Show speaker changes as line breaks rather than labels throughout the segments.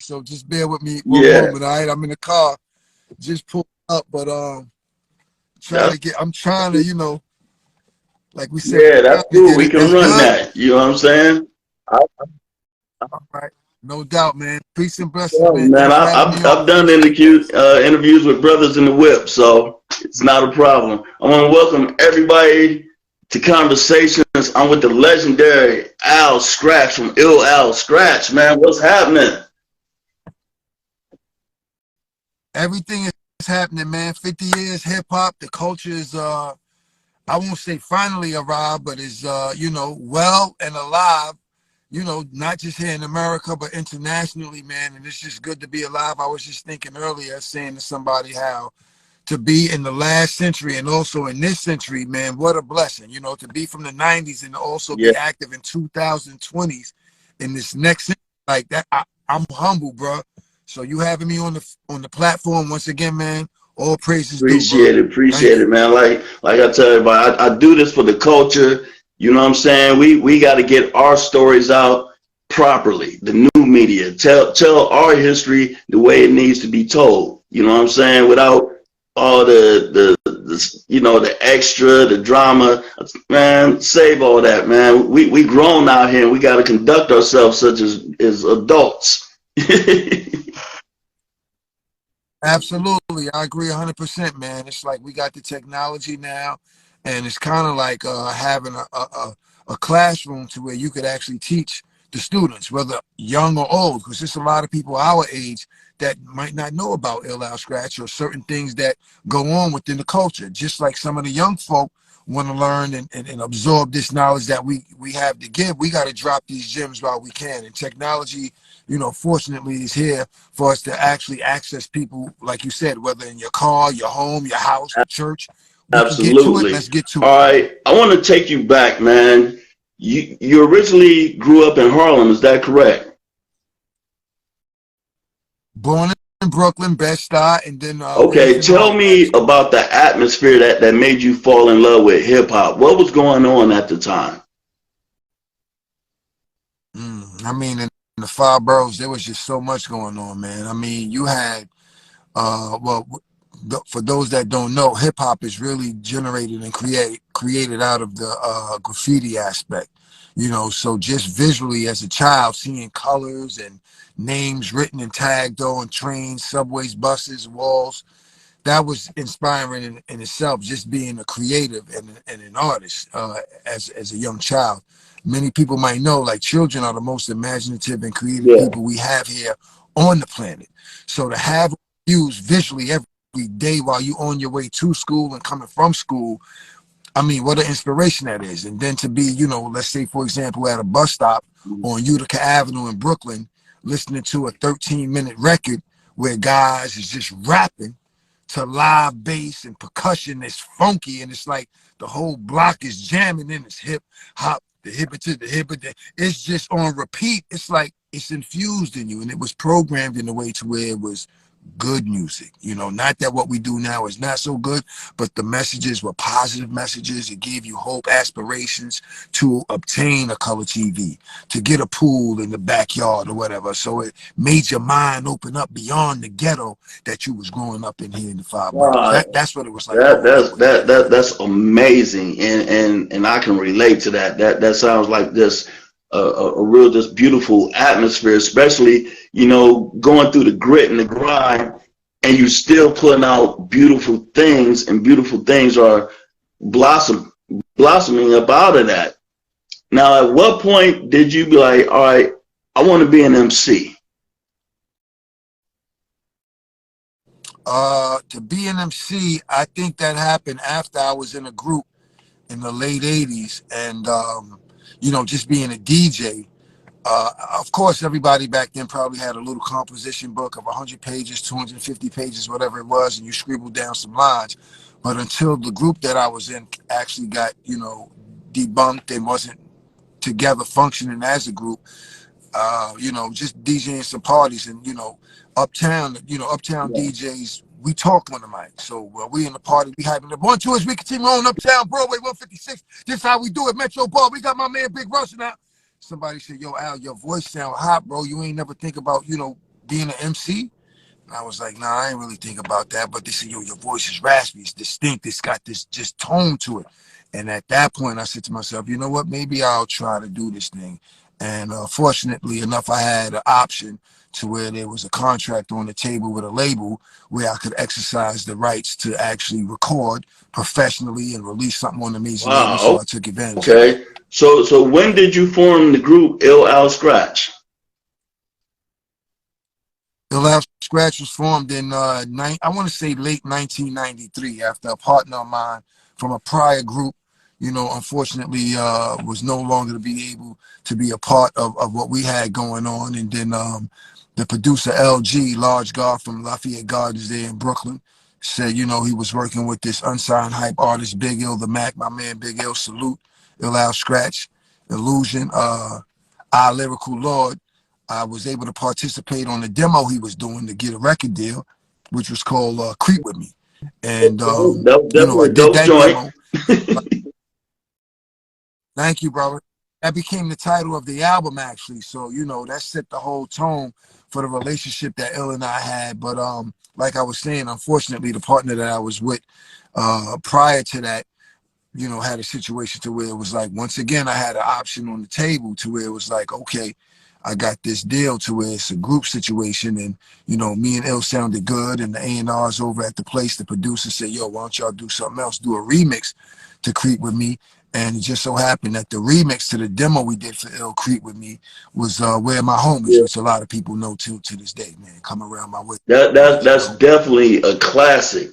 So just bear with me one
Yeah,
moment, all right? I'm in the car, just pulled up, but
that's
I'm trying to, like we said, we're
yeah,
trying
that's
to
cool.
get
We
it.
can
That's
run
good?
that. You know what I'm saying?
All right. No doubt, man. Peace and blessings,
Yeah,
man.
man,
Thanks for having me on.
I've done
Appreciate that.
interviews with brothers in the whip, so it's not a problem. I want to welcome everybody to Conversations. I'm with the legendary Al Skratch from Ill Al Skratch, man. What's happening?
Everything is happening, man. 50 years hip hop. The culture is I won't say finally arrived, but is well and alive. Not just here in America, but internationally, man. And it's just good to be alive. I was just thinking earlier, saying to somebody how to be in the last century and also in this century, man, what a blessing, to be from the 90s and also
Yeah,
be active in 2020s in this next century like that. I'm humble, bro. So you having me on the platform once again, man. All praises due, bro.
appreciate
Thank
it,
you.
man. Like I tell everybody, I do this for the culture. You know what I'm saying? We got to get our stories out properly. The new media tell our history the way it needs to be told. You know what I'm saying? Without all the the extra, the drama. Man, save all that, man. We grown out here and we got to conduct ourselves such as adults.
Absolutely. I agree 100%, man. It's like we got the technology now, and it's kind of like having a classroom to where you could actually teach the students, whether young or old, because there's a lot of people our age that might not know about Ill Al Scratch or certain things that go on within the culture. Just like some of the young folk want to learn and absorb this knowledge that we have to give, we got to drop these gems while we can. And technology, fortunately is here for us to actually access people, like you said, whether in your car, your home, your house, the church. We can get to it.
Absolutely.
Let's get to
All
it.
right. I want to take you back, man. You originally grew up in Harlem, is that correct?
Born in Brooklyn, Bed-Stuy, and then raised
Okay.
in
Tell
Harlem,
me
actually.
about the atmosphere that made you fall in love with hip hop. What was going on at the time?
I mean, in the five boroughs, there was just so much going on, man. I mean, you had, well, for those that don't know, hip hop is really generated and created out of the graffiti aspect. So just visually as a child, seeing colors and names written and tagged on trains, subways, buses, walls, that was inspiring in itself. Just being a creative and an artist as a young child. Many people might know, like children are the most imaginative and creative
Yeah.
people we have here on the planet. So to have views visually every day while you on your way to school and coming from school, I mean, what an inspiration that is. And then to be, let's say, for example, at a bus stop on Utica Avenue in Brooklyn, listening to a 13-minute record where guys is just rapping to live bass and percussion that's funky, and it's like the whole block is jamming in this hip hop, the hip to the hip. It's just on repeat. It's like it's infused in you, and it was programmed in a way to where it was good music. Not that what we do now is not so good, but the messages were positive messages. It gave you hope, aspirations to obtain a color TV, to get a pool in the backyard or whatever. So it made your mind open up beyond the ghetto that you was growing up in here in the five boroughs.
Uh,
That's what it was like
that
growing up
that's
with me,
that
man.
that that's amazing, and I can relate to that. That sounds like this a real just beautiful atmosphere, especially going through the grit and the grind, and you still putting out beautiful things, and beautiful things are blossom blossoming up out of that. Now, at what point did you be like, all right, I want to be an MC?
To be an MC, I think that happened after I was in a group in the late 80s and just being a DJ. Of course, everybody back then probably had a little composition book of 100 pages, 250 pages, whatever it was, and you scribbled down some lines. But until the group that I was in actually got, debunked and wasn't together functioning as a group, just DJing some parties and, uptown DJs, we talk on the mic. So we in the party, we having the 1, 2, as we continue on uptown Broadway 156. This how we do it, Metro Bar. We got my man Big Rush now. Somebody said, yo, Al, your voice sound hot, bro. You ain't never think about, being an MC? And I was like, nah, I ain't really think about that. But they said, yo, your voice is raspy. It's distinct. It's got this just tone to it. And at that point, I said to myself, you know what? Maybe I'll try to do this thing. And fortunately enough, I had an option to where there was a contract on the table with a label where I could exercise the rights to actually record professionally and release something on the major label. So
Wow.
I took advantage of that.
Okay. So when did you form the group Ill Al Skratch?
The last Skratch was formed in I want to say late 1993 after a partner of mine from a prior group, unfortunately was no longer to be able to be a part of what we had going on. And then the producer LG, Large God from Lafayette Gardens there in Brooklyn, said, he was working with this unsigned hype artist, Big Ill the Mac, my man Big Ill, salute, Ill Al Skratch, Illusion, Our Lyrical Lord. I was able to participate on the demo he was doing to get a record deal, which was called Creep With Me. And,
That was
I
definitely a
did
dope
that
joint.
demo. Thank you, brother. That became the title of the album, actually. So, that set the whole tone for the relationship that Ill and I had. But like I was saying, unfortunately, the partner that I was with prior to that, had a situation to where it was like, once again, I had an option on the table to where it was like, okay, I got this deal to where it's a group situation, and me and Ill sounded good, and the A&Rs over at the place, the producer said, yo, why don't y'all do something else, do a remix to Creep With Me. And it just so happened that the remix to the demo we did for Ill Creep With Me was Where My Homies,
Yeah.
which a lot of people know to this day, man. Come around my way.
That's definitely a classic.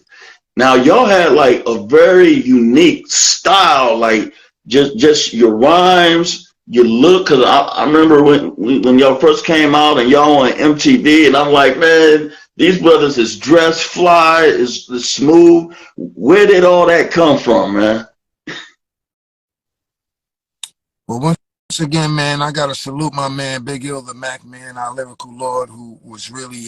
Now y'all had like a very unique style, like just your rhymes, your look. Cause I remember when y'all first came out and y'all on MTV, and I'm like, man, these brothers is dressed fly, is smooth. Where did all that come from, man?
Well, once again, man, I gotta salute my man Big Ill the Mac, man, our lyrical lord, who was really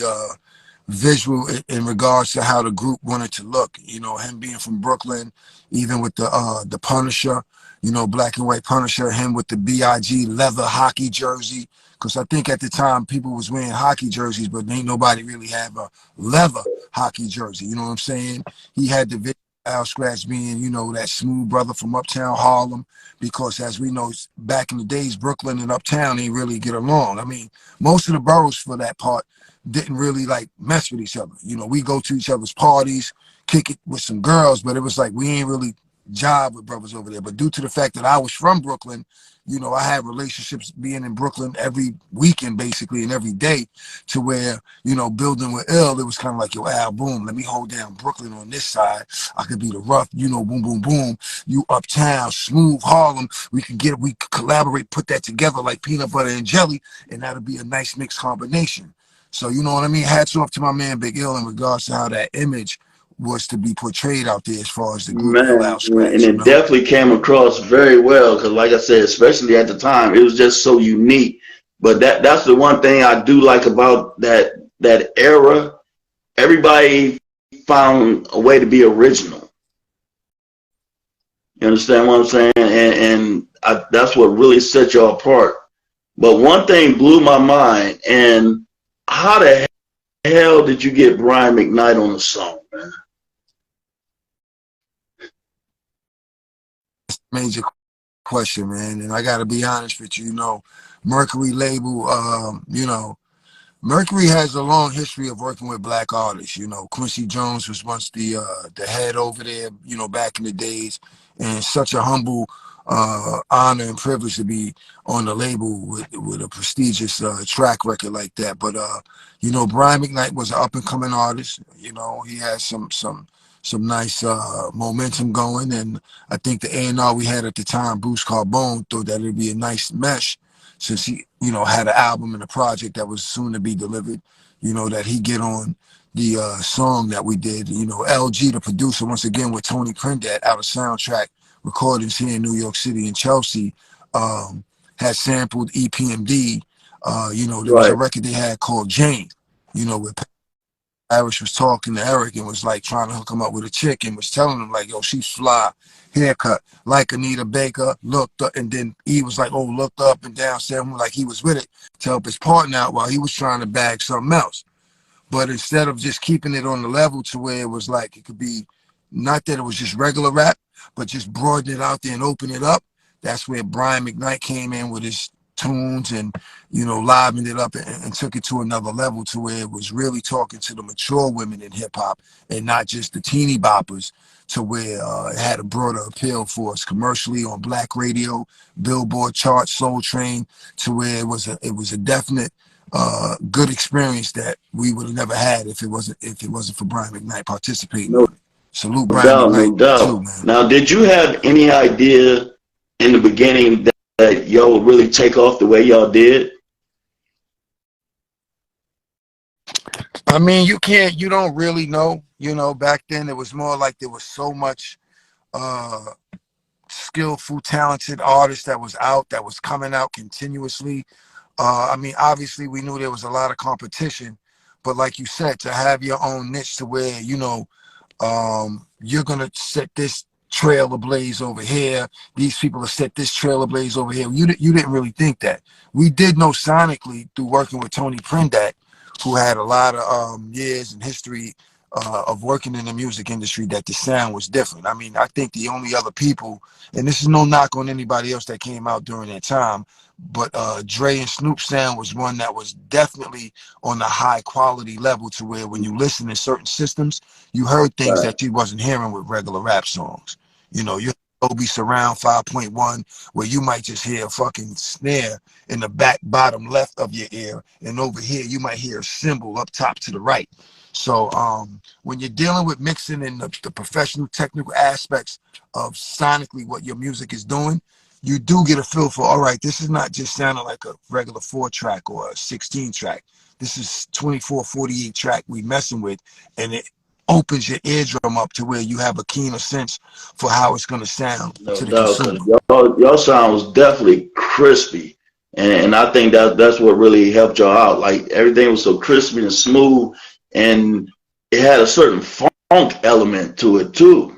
visual in regards to how the group wanted to look. Him being from Brooklyn, even with the Punisher, black and white Punisher, him with the BIG leather hockey jersey. Because I think at the time people was wearing hockey jerseys, but ain't nobody really have a leather hockey jersey. You know what I'm saying? He had the Al Skratch being, that smooth brother from uptown Harlem, because as we know, back in the days, Brooklyn and uptown ain't really get along. I mean, most of the boroughs for that part didn't really like mess with each other. We go to each other's parties, kick it with some girls, but it was like we ain't really jive with brothers over there. But due to the fact that I was from Brooklyn, I had relationships being in Brooklyn every weekend basically and every day, to where, building with Ill, it was kind of like, yo, Al, boom, let me hold down Brooklyn on this side. I could be the rough, boom, boom, boom. You uptown, smooth Harlem. We could collaborate, put that together like peanut butter and jelly, and that'll be a nice mixed combination. So, you know what I mean? Hats off to my man Big Ill in regards to how that image was to be portrayed out there as far as the group Ill
Man,
Al
and
Skratch,
it definitely came across very well because, like I said, especially at the time, it was just so unique. But that's the one thing I do like about that era. Everybody found a way to be original. You understand what I'm saying? And that's what really set y'all apart. But one thing blew my mind, and how the hell did you get Brian McKnight on the song, man?
Major question, man. And I got to be honest with you, Mercury label, Mercury has a long history of working with black artists. Quincy Jones was once the head over there, back in the days, and such a humble honor and privilege to be on the label with a prestigious track record like that. But Brian McKnight was an up and coming artist. He had some nice momentum going, and I think the A&R we had at the time, Bruce Carbone, thought that it'd be a nice mesh, since he, had an album and a project that was soon to be delivered, that he get on the song that we did. LG, the producer, once again with Tony Prendat out of Soundtrack Recordings here in New York City and Chelsea, had sampled EPMD. There was a
Right.
record they had called Jane, with Irish was talking to Eric and was like trying to hook him up with a chick and was telling him like, yo, she's fly, haircut, like Anita Baker, looked up, and then he was like, oh, looked up and down, saying like he was with it to help his partner out while he was trying to bag something else. But instead of just keeping it on the level to where it was like it could be, not that it was just regular rap, but just broaden it out there and open it up, that's where Brian McKnight came in with his tunes and, you know, livened it up and took it to another level to where it was really talking to the mature women in hip hop and not just the teeny boppers, to where it had a broader appeal for us commercially on black radio, Billboard charts, Soul Train, to where it was a definite good experience that we would have never had if it wasn't for Brian McKnight participating
No
on it. Salute Brian
doubt, no
McKnight too,
doubt.
man.
Now, did you have any idea in the beginning that y'all would really take off the way y'all did?
I mean, you don't really know. You know, back then it was more like there was so much uh skillful, talented artists that was out, that was coming out continuously. I mean, obviously we knew there was a lot of competition, but like you said, to have your own niche to where, you know, you're gonna set this trail ablaze over here. These people have set this trail ablaze over here. You didn't really think that. We did know sonically through working with Tony Prendat, who had a lot of years and history of working in the music industry, that the sound was different. I mean, I think the only other people, and this is no knock on anybody else that came out during that time, but Dre and Snoop sound was one that was definitely on a high quality level to where when you listen to certain systems, you heard things
Right.
that you wasn't hearing with regular rap songs. You know, you Dolby Surround 5.1, where you might just hear a fucking snare in the back bottom left of your ear, and over here you might hear a cymbal up top to the right. So when you're dealing with mixing and the professional technical aspects of sonically what your music is doing, you do get a feel for, all right, this is not just sounding like a regular 4-track or a 16-track. This is 24, 48 track we messing with, and it opens your eardrum up to where you have a keener sense for how it's going to sound
No
to the
doubt, because
consumer.
y'all sound was definitely crispy, and I think that's what really helped y'all out. Like everything was so crispy and smooth, and it had a certain funk element to it too.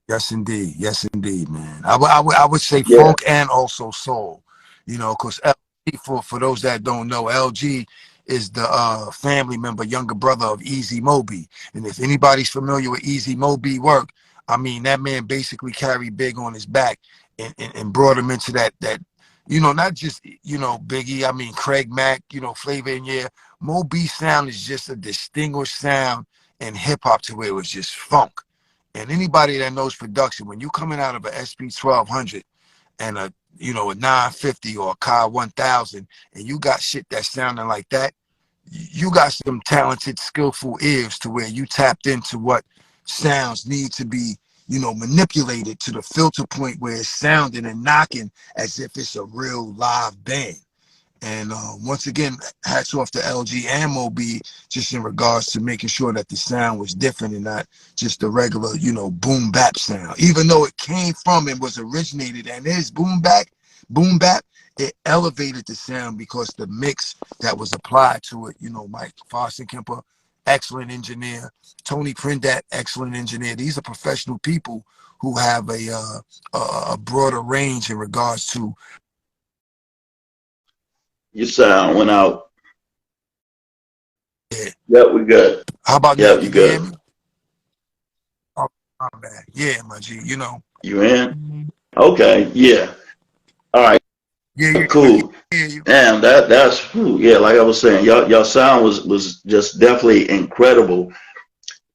Yes, indeed, man. I would say
Yeah,
funk and also soul. You know, because LG, for those that don't know, LG is the family member, younger brother of Easy Moby. And if anybody's familiar with Easy Moby work, I mean that man basically carried Big on his back and brought him into that, you know, not just, you know, Biggie. I mean Craig Mack, you know, Flavor in Yeah. Moby sound is just a distinguished sound in hip hop to where it was just funk. And anybody that knows production, when you coming out of a SP 1200 and a, you know, a 950 or a car 1000, and you got shit that's sounding like that, you got some talented, skillful ears to where you tapped into what sounds need to be, you know, manipulated to the filter point where it's sounding and knocking as if it's a real live band. And once again, hats off to LG and Moby, just in regards to making sure that the sound was different and not just the regular, you know, boom bap sound. Even though it came from and was originated and is boom bap, it elevated the sound because the mix that was applied to it, you know, Mike Foster-Kemper, excellent engineer, Tony Prendat, excellent engineer. These are professional people who have a broader range in regards to.
your sound went out.
Yeah.
Yep, we good.
How about now?
Yep, you
Can you hear
good.
me? Oh, my bad. Yeah, my G. You know.
You in? Okay, yeah. All right,
Yeah, yeah, we can
cool.
hear you.
Damn, that's whew, yeah. Like I was saying, y'all sound was just definitely incredible.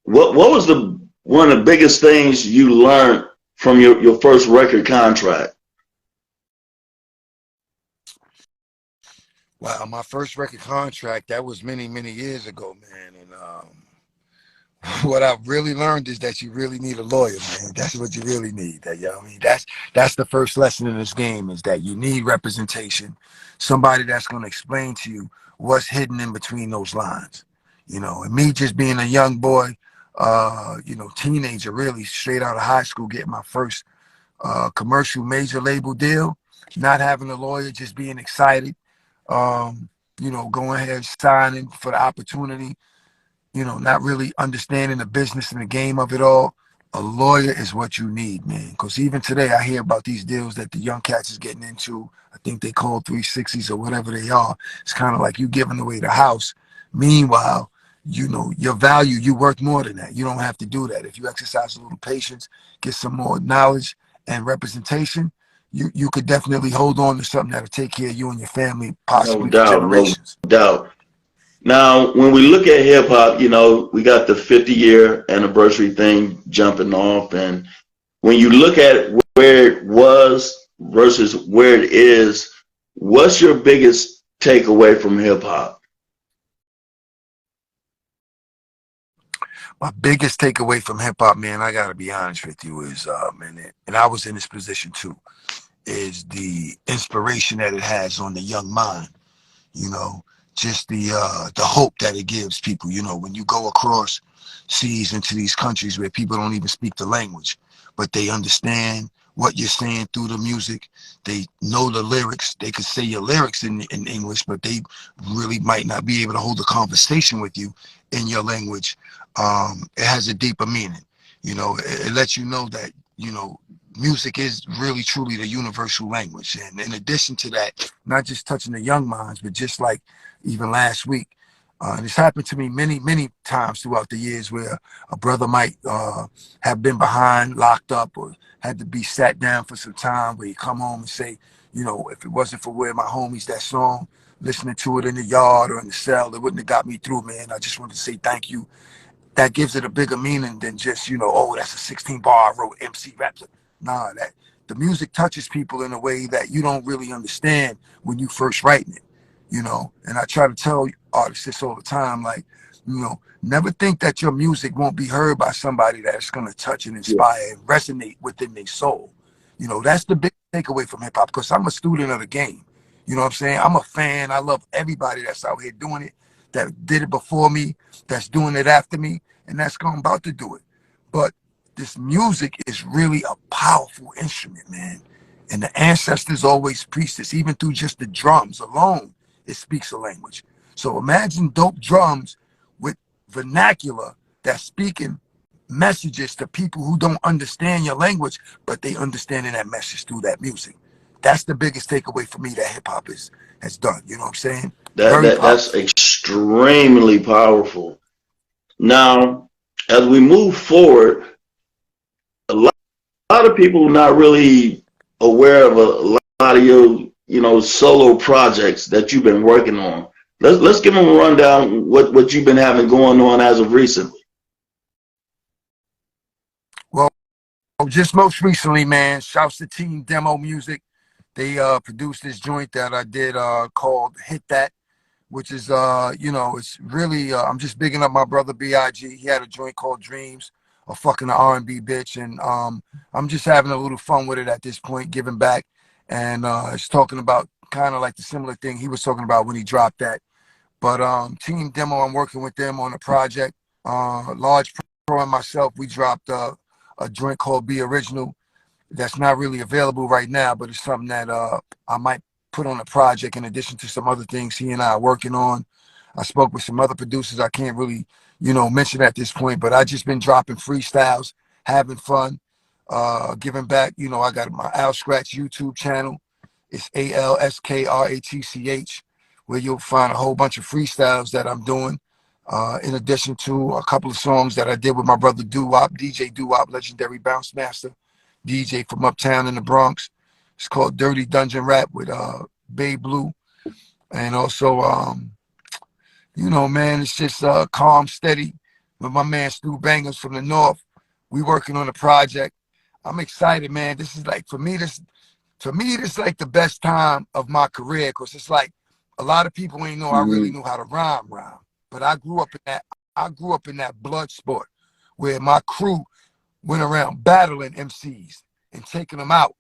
What was the one of the biggest things you learned from your first record contract?
Wow, my first record contract, that was many, many years ago, man. And what I've really learned is that you really need a lawyer, man. That's what you really need. That, you know what I mean? That's the first lesson in this game, is that you need representation. Somebody that's gonna explain to you what's hidden in between those lines. You know, and me just being a young boy, you know, teenager, really straight out of high school, getting my first commercial major label deal, not having a lawyer, just being excited. Um, going ahead signing for the opportunity, not really understanding the business and the game of it all. A lawyer is what you need, man. Because even today, I hear about these deals that the young cats is getting into. I think they call 360s or whatever they are. It's kind of like you giving away the house. Meanwhile, your value, you worth more than that. You don't have to do that. If you exercise a little patience, get some more knowledge and representation, you could definitely hold on to something that'll take care of you and your family,
No
possibly for
doubt, no
generations.
doubt. Now, when we look at hip hop, we got the 50-year anniversary thing jumping off. And when you look at where it was versus where it is, what's your biggest takeaway from hip hop?
My biggest takeaway from hip hop, man, I gotta be honest with you, is man, and I was in this position too, is the inspiration that it has on the young mind. You know, just the hope that it gives people. When you go across seas into these countries where people don't even speak the language, but they understand what you're saying through the music. They know the lyrics. They could say your lyrics in English, but they really might not be able to hold a conversation with you in your language. It has a deeper meaning. It lets you know that, music is really truly the universal language. And in addition to that, not just touching the young minds, but just like even last week, and it's happened to me many, many times throughout the years where a brother might have been behind, locked up, or had to be sat down for some time, where you come home and say, if it wasn't for Where My Homies, that song, listening to it in the yard or in the cell, it wouldn't have got me through, man. I just wanted to say thank you. That gives it a bigger meaning than just, oh, that's a 16 bar I wrote, MC raps. Nah, that the music touches people in a way that you don't really understand when you first writing it, And I try to tell artists this all the time, like, never think that your music won't be heard by somebody that's gonna touch and
Yeah.
inspire and resonate within their soul. That's the big takeaway from hip hop, because I'm a student of the game. You know what I'm saying? I'm a fan. I love everybody that's out here doing it, that did it before me, that's doing it after me, and that's going about to do it. But this music is really a powerful instrument, man. And the ancestors always preached this, even through just the drums alone, it speaks a language. So imagine dope drums with vernacular that's speaking messages to people who don't understand your language, but they understanding that message through that music. That's the biggest takeaway for me that hip hop has done. You know what I'm saying?
That,
Very
that that's
powerful.
extremely powerful. Now, as we move forward, a lot of people are not really aware of a lot of your solo projects that you've been working on. Let's give them a rundown what you've been having going on as of recently.
Well, just most recently, man, shouts to Team Demo Music. They produced this joint that I did called Hit That, which is it's really I'm just bigging up my brother BIG. He had a joint called Dreams, a fucking R&B bitch, and I'm just having a little fun with it at this point, giving back, and it's talking about kind of like the similar thing he was talking about when he dropped that. But Team Demo, I'm working with them on a project. Large Pro and myself, we dropped a joint called Be Original. That's not really available right now, but it's something that I might put on a project in addition to some other things he and I are working on. I spoke with some other producers I can't really, mention at this point, but I just been dropping freestyles, having fun, giving back. I got my Skratch YouTube channel. It's ALSKRATCH, where you'll find a whole bunch of freestyles that I'm doing. In addition to a couple of songs that I did with my brother Doo-Wop, DJ Doo-Wop, legendary bounce master, DJ from uptown in the Bronx. It's called Dirty Dungeon Rap with Bay Blue. And also, man, it's just calm, steady with my man Stu Bangers from the North. We working on a project. I'm excited, man. This is like, this is like the best time of my career, because it's like a lot of people ain't know I really
Mm-hmm.
knew how to rhyme. But I grew up in that blood sport where my crew went around battling MCs and taking them out.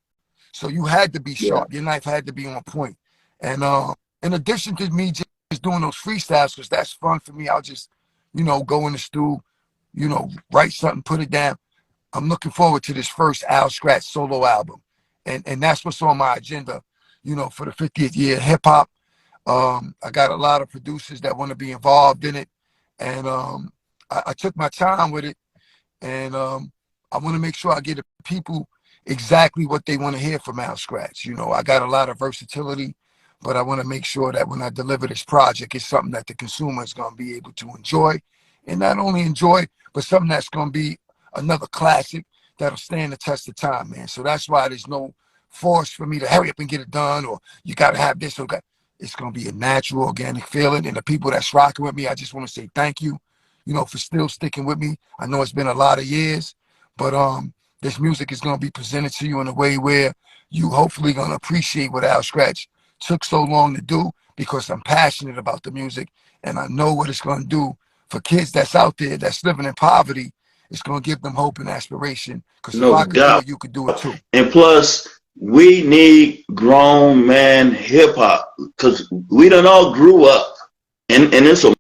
So you had to be
Yeah.
sharp. Your knife had to be on point. And in addition to me just doing those freestyles, because that's fun for me, I'll just, go in the stew, write something, put it down. I'm looking forward to this first Skratch solo album. And that's what's on my agenda, for the 50th year hip hop. I got a lot of producers that want to be involved in it, and I took my time with it, and I want to make sure I get the people exactly what they want to hear from Al Skratch. You know, I got a lot of versatility, but I want to make sure that when I deliver this project, it's something that the consumer is going to be able to enjoy, and not only enjoy, but something that's going to be another classic that'll stand the test of time, man. So that's why there's no force for me to hurry up and get it done, or you got to have this or that. It's going to be a natural, organic feeling, and the people that's rocking with me, I just want to say thank you, you know, for still sticking with me. I know it's been a lot of years, but this music is going to be presented to you in a way where you hopefully going to appreciate what Al Skratch took so long to do, because I'm passionate about the music and I know what it's going to do for kids that's out there that's living in poverty. It's going to give them hope and aspiration, because if
No
I could do
doubt.
it, you could do it too.
And plus, we need grown man hip hop because we done all grew up, and it's a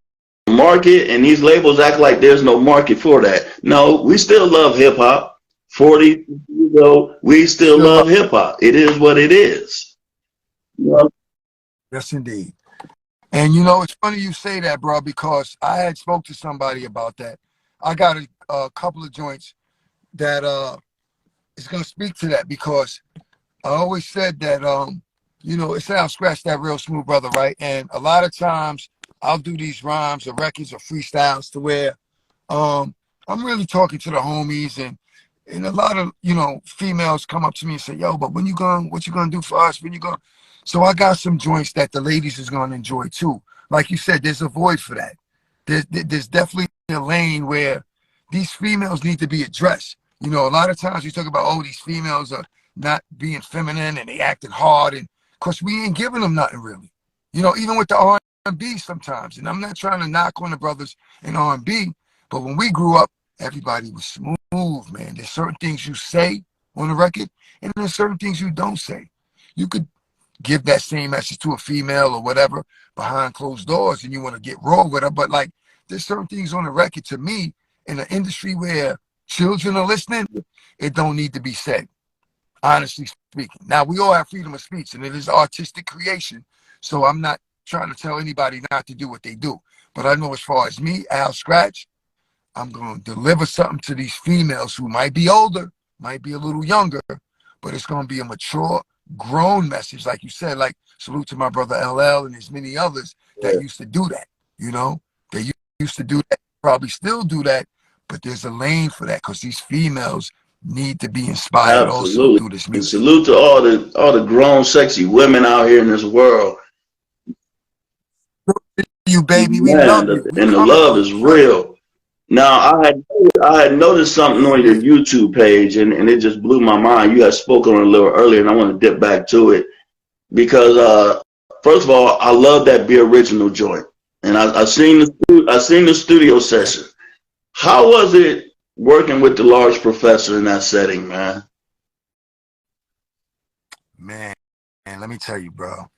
market, and these labels act like there's no market for that. No, we still love hip hop. 40 years ago, we still
Still love.
love hip hop. It is what it is. You know?
Yes, indeed. And you know, it's funny you say that, bro, because I had spoke to somebody about that. I got a couple of joints that is gonna speak to that, because I always said that you know, it sounds Scratch that real smooth brother, right? And a lot of times I'll do these rhymes or records or freestyles to where um I'm really talking to the homies, and a lot of, you know, females come up to me and say, yo, but when you going, what you gonna do for us? When you going? So I got some joints that the ladies is gonna enjoy too. Like you said, there's a void for that. There's definitely a lane where these females need to be addressed. You know, a lot of times we talk about, oh, these females are not being feminine and they acting hard, and of course we ain't giving them nothing really. You know, even with the R&B sometimes, and I'm not trying to knock on the brothers in R&B, but when we grew up, everybody was smooth, man. There's certain things you say on the record, and there's certain things you don't say. You could give that same message to a female or whatever behind closed doors, and you want to get raw with her, but like, there's certain things on the record to me in an industry where children are listening, it don't need to be said, honestly speaking. Now, we all have freedom of speech, and it is artistic creation, so I'm not trying to tell anybody not to do what they do. But I know as far as me, Al Skratch, I'm going to deliver something to these females who might be older, might be a little younger, but it's going to be a mature, grown message. Like you said, like salute to my brother LL and there's many others that used to do that. You know, they used to do that, probably still do that, but there's a lane for that, because these females need to be inspired also
Absolutely.
through this
And
music.
salute to all the grown, sexy women out here in this world.
You baby, we
Man,
love you. We
and the
coming
love
for
is
you, son.
real. Now, I had noticed something
Yeah,
on your
yeah.
YouTube page, and it just blew my mind. You had spoken on it a little earlier, and I want to dip back to it because, first of all, I love that Be Original joint, and I seen the studio
Yes,
session. How was it working with the large professor in that setting, man?
man. And let me tell you, bro.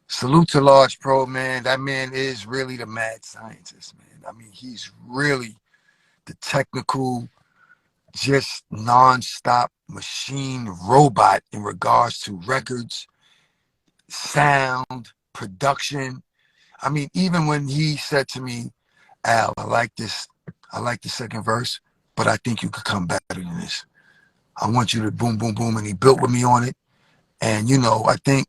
Salute to Large Pro, man. That man is really the mad scientist, man. I mean, he's really the technical, just non-stop machine robot in regards to records, sound, production. I mean, even when he said to me, Al, I like this. I like the second verse, but I think you could come better than this. I want you to boom, boom, boom. And he built with me on it. And, you know, I think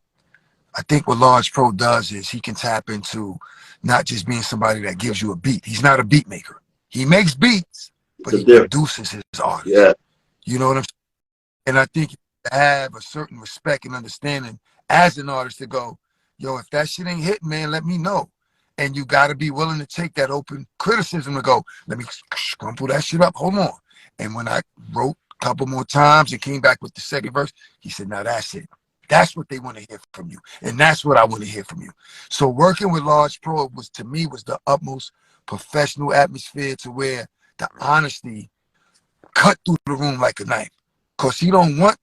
what Large Pro does is he can tap into not just being somebody that gives you a beat. He's not a beat maker. He makes beats,
It's
but
a
he
difference.
produces his artists.
Yeah,
You know what I'm saying? And I think you have a certain respect and understanding as an artist to go, yo, if that shit ain't hitting, man, let me know. And you got to be willing to take that open criticism to go, let me crumple that shit up. Hold on. And when I wrote a couple more times and came back with the second verse, he said, now that's it. That's what they want to hear from you. And that's what I want to hear from you. So working with Large Pro was, to me, was the utmost professional atmosphere, to where the honesty cut through the room like a knife. Cause he don't want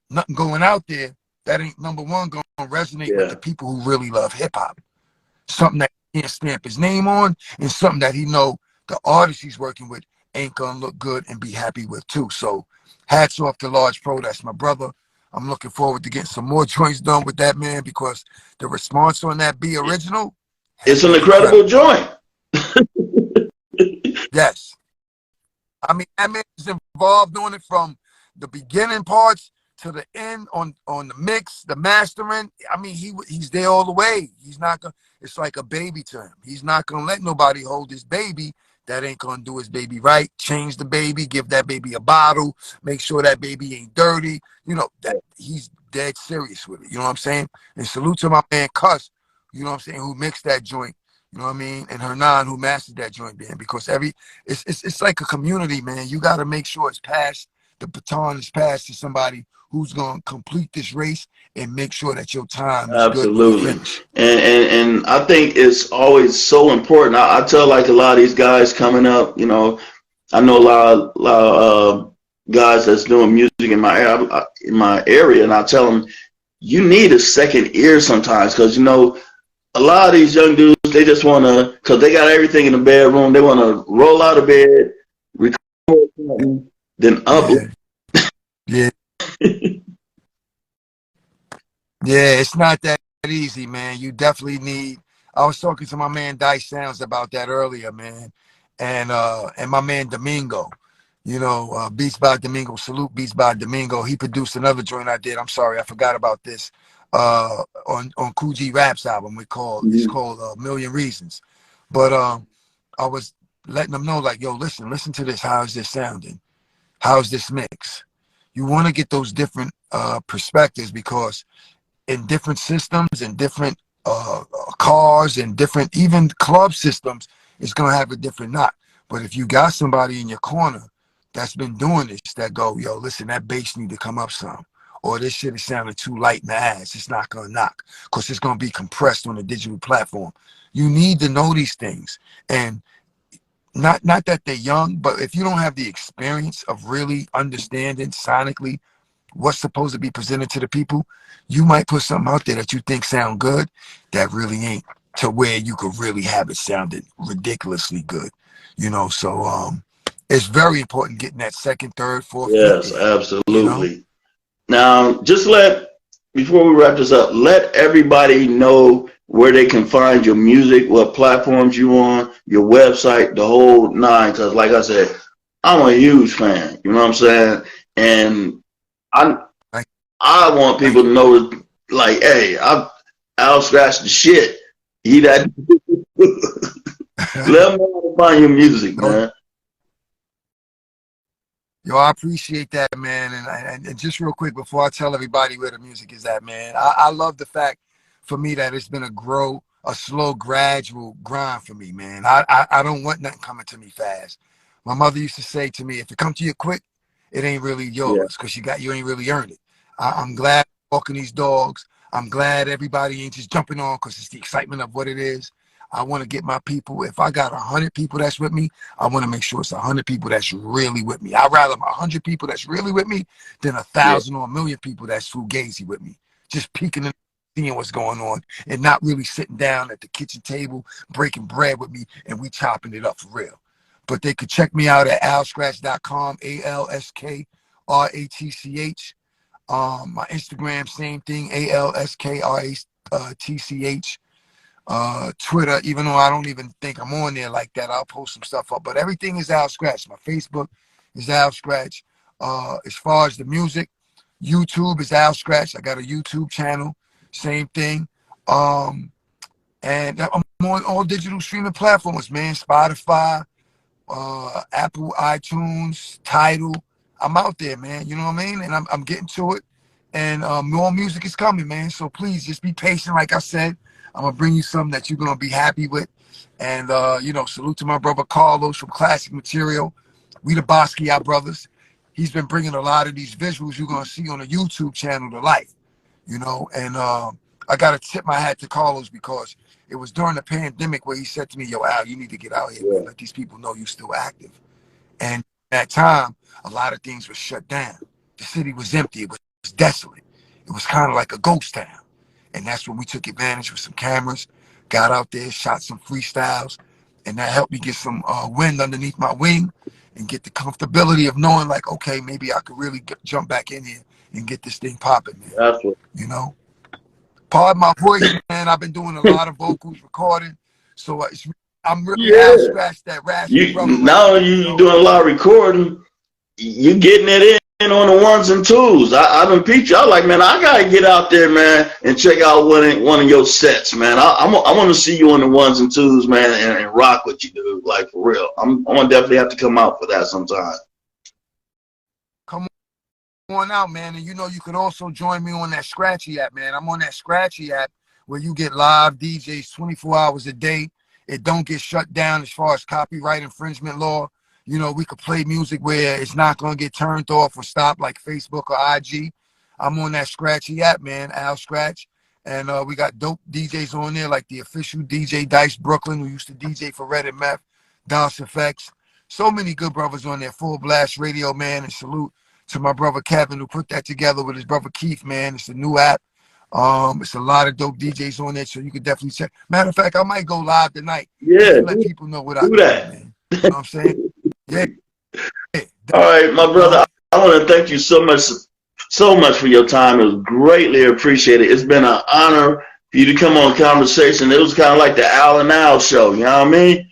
nothing going out there that ain't, number one, going to resonate with
yeah.
the people who really love hip hop. Something that he can't stamp his name on, and something that he know the artist he's working with ain't gonna look good and be happy with too. So hats off to Large Pro. That's my brother. I'm looking forward to getting some more joints done with that, man, because the response on that Be Original has
It's an
been
incredible
incredible.
joint.
Yes. I mean, that man is involved on it from the beginning parts to the end on the mix, the mastering. I mean, he's there all the way. He's not gonna. It's like a baby to him. He's not gonna let nobody hold his baby. That ain't gonna do his baby right. Change the baby, give that baby a bottle, make sure that baby ain't dirty. You know that he's dead serious with it. You know what I'm saying? And salute to my man Cuss. You know what I'm saying? Who mixed that joint. You know what I mean? And Hernan, who mastered that joint, man, because it's like a community, man. You got to make sure it's passed. The baton is passed to somebody who's going to complete this race and make sure that your time is good when you
Absolutely.
finish.
And I think it's always so important. I tell like a lot of these guys coming up, I know a lot of guys that's doing music in my area, and I tell them you need a second ear sometimes because a lot of these young dudes they just want to because they got everything in the bedroom. They want to roll out of bed, record something, then upload.
Yeah, yeah, yeah. It's not that easy, man. You definitely need. I was talking to my man Dice Sounds about that earlier, man, and my man Domingo. Beats by Domingo. Salute Beats by Domingo. He produced another joint I did. I'm sorry, I forgot about this. On Coogee Rap's album, it's
Mhm.
called A Million Reasons. But I was letting them know, like, yo, listen to this. How is this sounding? How's this mix? You want to get those different perspectives because in different systems and different cars and different even club systems, it's gonna have a different knock. But if you got somebody in your corner that's been doing this, that go, yo, listen, that bass need to come up some, or this shit is sounding too light in the ass, it's not gonna knock because it's gonna be compressed on a digital platform. You need to know these things, and not that they're young, but if you don't have the experience of really understanding sonically what's supposed to be presented to the people, you might put something out there that you think sound good that really ain't, to where you could really have it sounded ridiculously good. So it's very important getting that second, third, fourth, fifth
Yes,
ear, you know?
absolutely. Now, before we wrap this up, let everybody know where they can find your music, what platforms you on, your website, the whole nine. Because, like I said, I'm a huge fan. You know what I'm saying? And I
Thank,
I want people
thank
to
you.
know, like, hey, I'll scratch the shit. He that let them know how to find your music,
No,
man.
yo, I appreciate that, man. And just real quick before I tell everybody where the music is at, man, I love the fact for me that it's been a slow, gradual grind for me, man. I don't want nothing coming to me fast. My mother used to say to me, if it come to you quick, it ain't really
Yeah,
yours because you ain't really earned it. I'm glad walking these dogs. I'm glad everybody ain't just jumping on because it's the excitement of what it is. I want to get my people. If I got 100 people that's with me, I want to make sure it's 100 people that's really with me. I'd rather 100 people that's really with me than a
yeah,
thousand or a million people that's fugazi with me, just peeking and seeing what's going on and not really sitting down at the kitchen table breaking bread with me and we chopping it up for real. But they could check me out at alskratch.com, ALSKRATCH. My Instagram, same thing, ALSKRATCH. Twitter, even though I don't even think I'm on there like that, I'll post some stuff up. But everything is Al Skratch. My Facebook is Al Skratch. As far as the music, YouTube is Al Skratch. I got a YouTube channel, same thing. And I'm on all digital streaming platforms, man. Spotify, Apple, iTunes, Tidal. I'm out there, man. You know what I mean? And I'm getting to it. And more music is coming, man. So please just be patient. Like I said, I'm gonna bring you something that you're gonna be happy with. And salute to my brother Carlos from Classic Material. We the Basquiat brothers. He's been bringing a lot of these visuals you're gonna see on the YouTube channel to life. And I gotta tip my hat to Carlos because it was during the pandemic where he said to me, "Yo, Al, you need to get out here, man.
yeah.
Let these people know you're still active." And at that time, a lot of things were shut down. The city was empty. It was desolate. It was kind of like a ghost town. And that's when we took advantage with some cameras, got out there, shot some freestyles, and that helped me get some wind underneath my wing and get the comfortability of knowing, like, okay, maybe I could really jump back in here and get this thing popping, man.
That's what.
You know, pardon my voice, man. I've been doing a lot of vocals recording, so I'm really Al
Yeah.
Skratch, that raspy
You
brother right
now
there. You
you
know,
doing a lot of recording. You getting it in on the ones and twos. I done peeped you. I like, man, I gotta get out there, man, and check out one of your sets, man. I want to see you on the ones and twos, man, and rock what you do, like for real. I'm gonna definitely have to come out for that sometime.
come on out, man. And you know, you could also join me on that Skratchy app, man. I'm on that Skratchy app where you get live DJs 24 hours a day. It don't get shut down as far as copyright infringement law. You know, we could play music where it's not going to get turned off or stopped like Facebook or IG. I'm on that Skratchy app, man, Al Skratch. And we got dope DJs on there like the official DJ Dice Brooklyn, who used to DJ for Red and Meth, DOS Effects. So many good brothers on there. Full Blast Radio, man. And salute to my brother Kevin, who put that together with his brother Keith, man. It's a new app. It's a lot of dope DJs on there, so you could definitely check. Matter of fact, I might go live tonight just
Yeah,
to let people know what I
do
can do,
that.
man. You know what I'm saying? Yeah.
All right, my
You know,
brother. I want to thank you so much for your time. It was greatly appreciated. It's been an honor for you to come on Conversation. It was kind of like the Al and Al show. You know what I mean?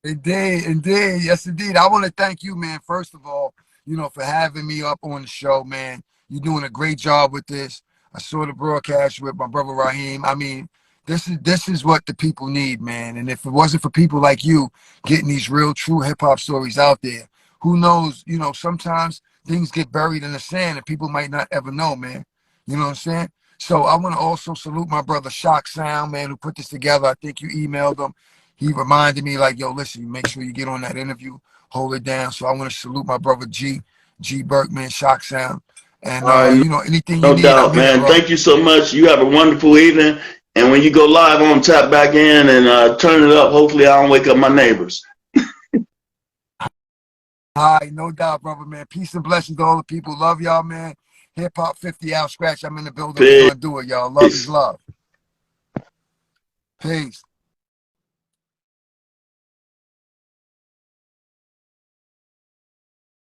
indeed, yes, indeed. I want to thank you, man. First of all, you know, for having me up on the show, man. You're doing a great job with this. I saw the broadcast with my brother Raheem. I mean, this is what the people need, man. And if it wasn't for people like you getting these real, true hip hop stories out there, who knows? You know, sometimes things get buried in the sand and people might not ever know, man. You know what I'm saying? So I want to also salute my brother Shock Sound, man, who put this together. I think you emailed him. He reminded me like, yo, listen, make sure you get on that interview, hold it down. So I want to salute my brother G Berkman, Shock Sound. And
All right,
you know, anything you
no
need, I'm
doubt,
here,
man.
bro.
Thank you so much. You have a wonderful evening. And when you go live, I'm gonna tap back in and turn it up. Hopefully, I don't wake up my neighbors.
All right, no doubt, brother, man. Peace and blessings to all the people. Love y'all, man. Hip Hop 50 Out Scratch. I'm in the building. We
Peace.
gonna do it, y'all. Love is love. Peace.